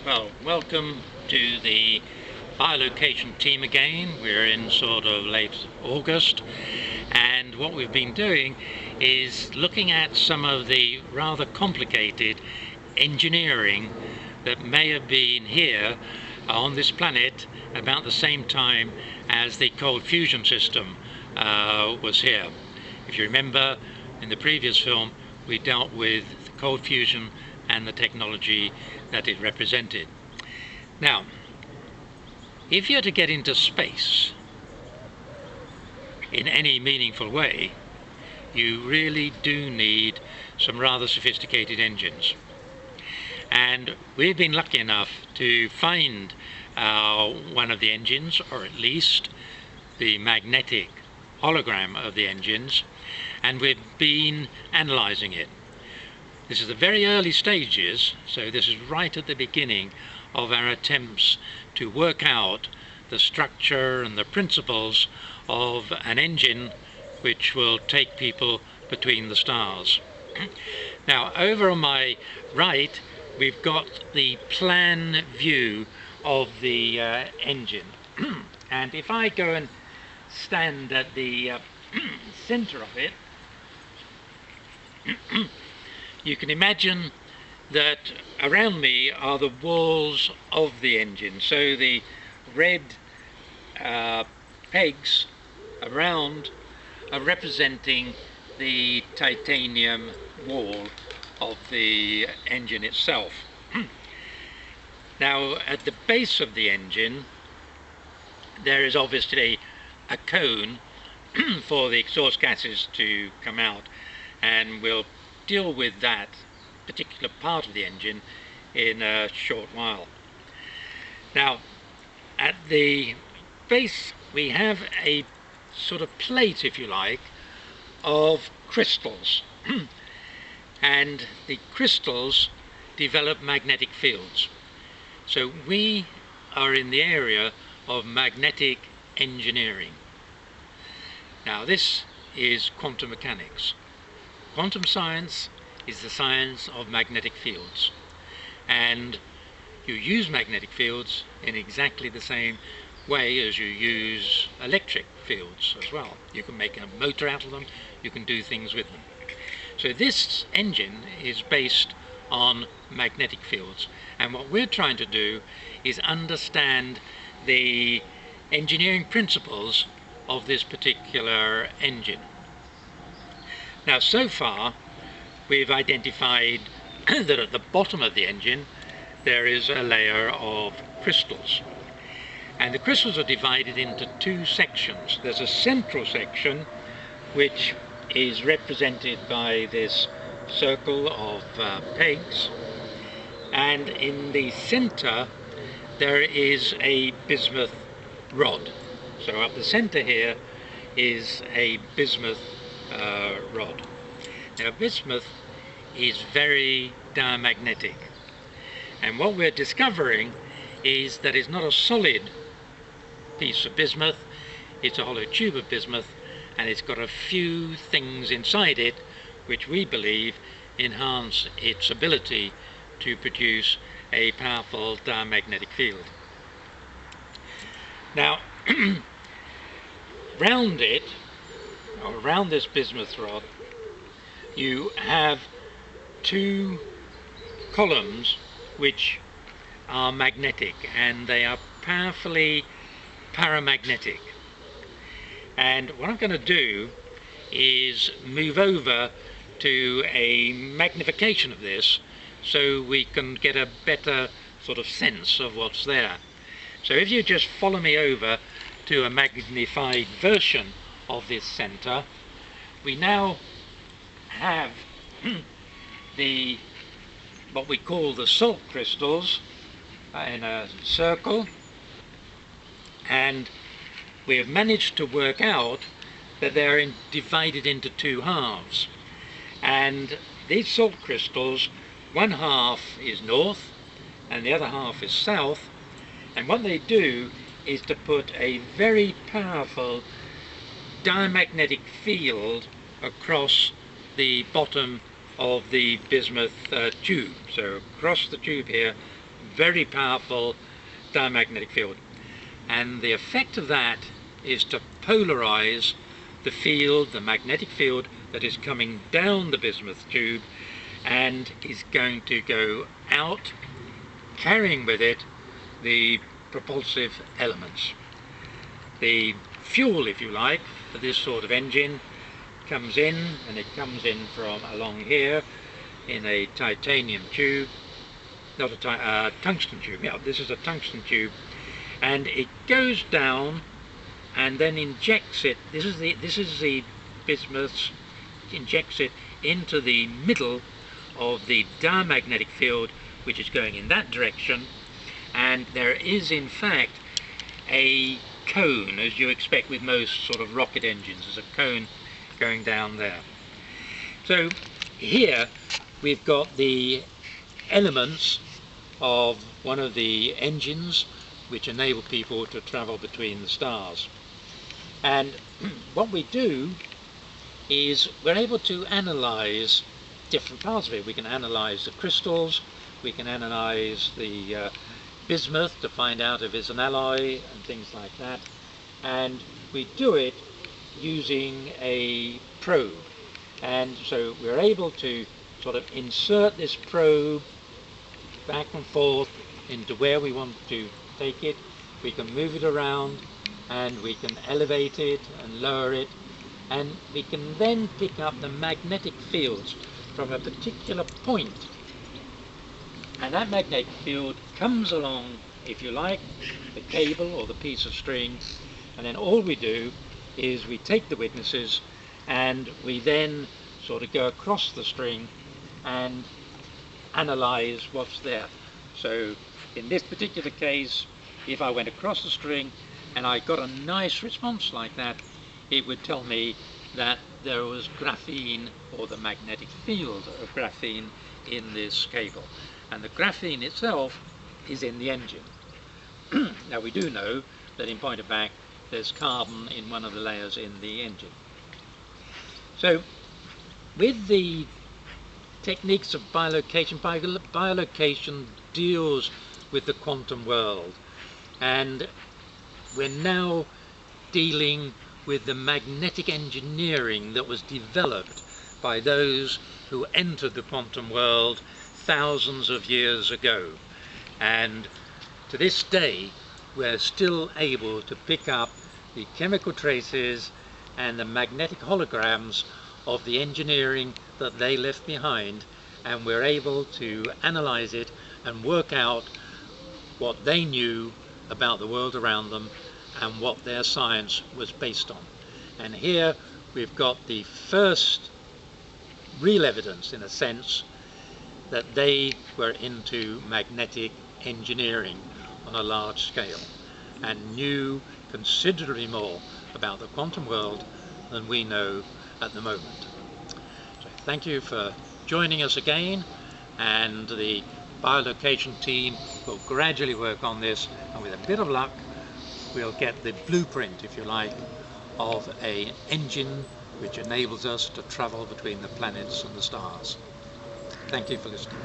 Well, welcome to the bilocation team again. We're in sort of late August, and what we've been doing is looking at some of the rather complicated engineering that may have been here on this planet about the same time as the cold fusion system was here. If you remember, in the previous film we dealt with the cold fusion and the technology that it represented. Now, if you're to get into space in any meaningful way, you really do need some rather sophisticated engines. And we've been lucky enough to find one of the engines, or at least the magnetic hologram of the engines, and we've been analysing it. This is the very early stages, so this is right at the beginning of our attempts to work out the structure and the principles of an engine which will take people between the stars. Now, over on my right we've got the plan view of the engine, and if I go and stand at the center of it, you can imagine that around me are the walls of the engine. So the red pegs around are representing the titanium wall of the engine itself. Now, at the base of the engine there is obviously a cone for the exhaust gases to come out, and we'll deal with that particular part of the engine in a short while. Now, at the base we have a sort of plate, if you like, of crystals and the crystals develop magnetic fields. So we are in the area of magnetic engineering. Now, this is quantum mechanics. Quantum science is the science of magnetic fields, and you use magnetic fields in exactly the same way as you use electric fields as well. You can make a motor out of them, you can do things with them. So this engine is based on magnetic fields, and what we're trying to do is understand the engineering principles of this particular engine. Now, so far we've identified that at the bottom of the engine there is a layer of crystals, and the crystals are divided into two sections. There's a central section which is represented by this circle of pegs, and in the center there is a bismuth rod. So up the center here is a bismuth rod. Now, bismuth is very diamagnetic, and what we're discovering is that it's not a solid piece of bismuth, it's a hollow tube of bismuth, and it's got a few things inside it which we believe enhance its ability to produce a powerful diamagnetic field. Now, round it, or around this bismuth rod, you have two columns which are magnetic, and they are powerfully paramagnetic. And what I'm going to do is move over to a magnification of this so we can get a better sort of sense of what's there. So if you just follow me over to a magnified version of this center, we now have the what we call the salt crystals in a circle, and we have managed to work out that they're divided into two halves, and these salt crystals, one half is north and the other half is south, and what they do is to put a very powerful diamagnetic field across the bottom of the bismuth tube. So across the tube here, very powerful diamagnetic field, and the effect of that is to polarize the field, the magnetic field that is coming down the bismuth tube and is going to go out, carrying with it the propulsive elements. The fuel, if you like, for this sort of engine comes in, and it comes in from along here in a titanium tube, not a tungsten tube. Yeah, this is a tungsten tube, and it goes down and then injects it. This is the bismuth, injects it into the middle of the diamagnetic field, which is going in that direction, and there is in fact a cone, as you expect with most sort of rocket engines. There's a cone going down there. So here we've got the elements of one of the engines which enable people to travel between the stars. And what we do is we're able to analyze different parts of it. We can analyze the crystals, we can analyze the bismuth to find out if it's an alloy and things like that, and we do it using a probe. And so we're able to sort of insert this probe back and forth into where we want to take it. We can move it around, and we can elevate it and lower it, and we can then pick up the magnetic fields from a particular point. And that magnetic field comes along, if you like, the cable or the piece of string, and then all we do is we take the witnesses and we then sort of go across the string and analyze what's there. So in this particular case, if I went across the string and I got a nice response like that, it would tell me that there was graphene, or the magnetic field of graphene, in this cable. And the graphene itself is in the engine. Now we do know that in point of fact there's carbon in one of the layers in the engine. So with the techniques of bilocation, bilocation deals with the quantum world, and we're now dealing with the magnetic engineering that was developed by those who entered the quantum world thousands of years ago. And to this day we're still able to pick up the chemical traces and the magnetic holograms of the engineering that they left behind, and we're able to analyze it and work out what they knew about the world around them and what their science was based on. And here we've got the first real evidence, in a sense, that they were into magnetic engineering on a large scale and knew considerably more about the quantum world than we know at the moment. So thank you for joining us again, and the bilocation team will gradually work on this, and with a bit of luck we'll get the blueprint, if you like, of an engine which enables us to travel between the planets and the stars. Thank you for listening.